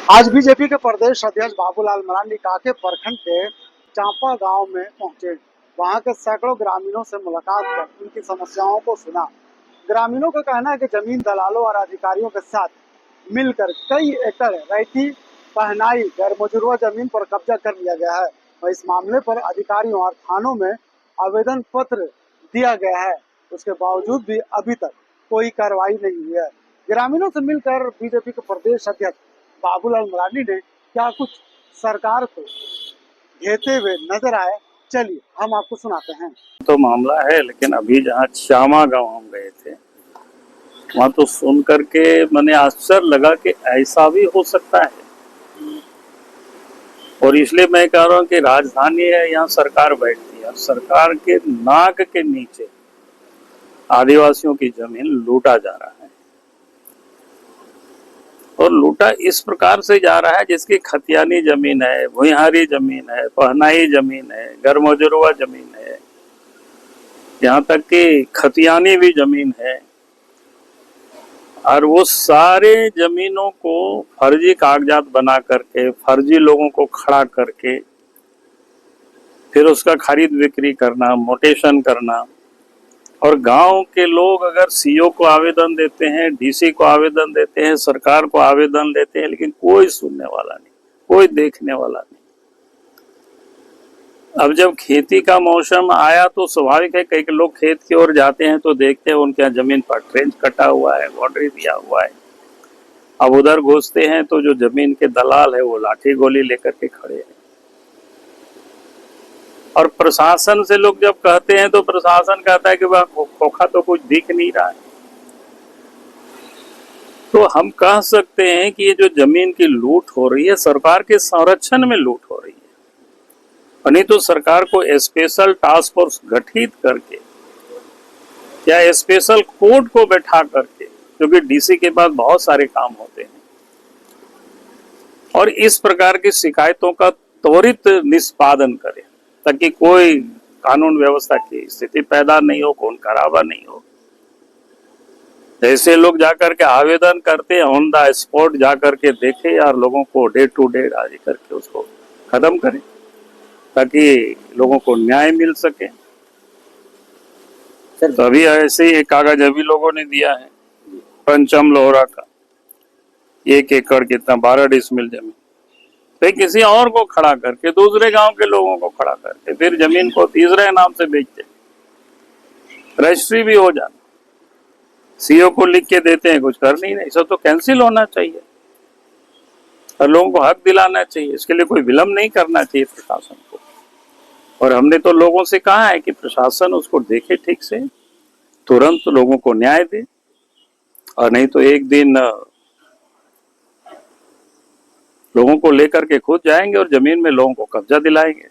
आज बीजेपी के प्रदेश अध्यक्ष बाबूलाल मरांडी कांके प्रखंड के चांपा गांव में पहुंचे। वहां के सैकड़ों ग्रामीणों से मुलाकात कर उनकी समस्याओं को सुना। ग्रामीणों का कहना है कि जमीन दलालों और अधिकारियों के साथ मिलकर कई एकड़ रैती पहनाई गैर मजरूआ जमीन पर कब्जा कर लिया गया है और इस मामले पर अधिकारियों और थानों में आवेदन पत्र दिया गया है। उसके बावजूद भी अभी तक कोई कार्रवाई नहीं हुई है। ग्रामीणों से मिलकर बीजेपी के प्रदेश अध्यक्ष बाबूलाल मरांडी ने क्या कुछ सरकार को घेरते हुए नजर आए, चलिए हम आपको सुनाते हैं। तो मामला है, लेकिन अभी जहाँ श्यामा गांव हम गए थे वहां तो सुन करके मैंने आश्चर्य लगा कि ऐसा भी हो सकता है। और इसलिए मैं कह रहा हूँ कि राजधानी है, यहाँ सरकार बैठती है, सरकार के नाक के नीचे आदिवासियों की जमीन लूटा जा रहा है। और लूटा इस प्रकार से जा रहा है जिसकी खतियानी जमीन है, भुइहारी जमीन है, पहनाई जमीन है, गरमोजरुआ जमीन है, यहाँ तक कि खतियानी भी जमीन है। और वो सारे जमीनों को फर्जी कागजात बना करके, फर्जी लोगों को खड़ा करके फिर उसका खरीद बिक्री करना, मोटेशन करना। और गांव के लोग अगर सीओ को आवेदन देते हैं, डीसी को आवेदन देते हैं, सरकार को आवेदन देते हैं, लेकिन कोई सुनने वाला नहीं, कोई देखने वाला नहीं। अब जब खेती का मौसम आया तो स्वाभाविक है कई लोग खेत की ओर जाते हैं तो देखते हैं उनके यहाँ जमीन पर ट्रेंच कटा हुआ है, बाउंड्री दिया हुआ है। अब उधर घुसते हैं तो जो जमीन के दलाल है वो लाठी गोली लेकर के खड़े हैं। और प्रशासन से लोग जब कहते हैं तो प्रशासन कहता है कि वह खोखा तो कुछ दिख नहीं रहा है। तो हम कह सकते हैं कि ये जो जमीन की लूट हो रही है सरकार के संरक्षण में लूट हो रही है। नहीं तो सरकार को स्पेशल टास्क फोर्स गठित करके या स्पेशल कोर्ट को बैठा करके, क्योंकि डीसी के पास बहुत सारे काम होते हैं, और इस प्रकार की शिकायतों का त्वरित निष्पादन करे ताकि कोई कानून व्यवस्था की स्थिति पैदा नहीं हो, खून खराबा नहीं हो। ऐसे लोग जाकर के आवेदन करते हैं, ऑन द स्पॉट जाकर के देखे यार, लोगों को डे टू डे राजी करके उसको खत्म करें ताकि लोगों को न्याय मिल सके। तो अभी ऐसे ही एक कागज अभी लोगों ने दिया है पंचम लोहरा का, 1 एकड़ कितना 12 डिसमिल जमीन पे किसी और को खड़ा करके, दूसरे गांव के लोगों को खड़ा करके फिर जमीन को तीसरे नाम से बेचते, रजिस्ट्री भी हो जाना, सीओ को लिख के देते हैं, कुछ कर नहीं, सब तो कैंसिल होना चाहिए और लोगों को हक दिलाना चाहिए। इसके लिए कोई विलंब नहीं करना चाहिए प्रशासन को। और हमने तो लोगों से कहा है कि प्रशासन उसको देखे ठीक से, तुरंत लोगों को न्याय दे, और नहीं तो एक दिन लोगों को लेकर के खुद जाएंगे और जमीन में लोगों को कब्जा दिलाएंगे।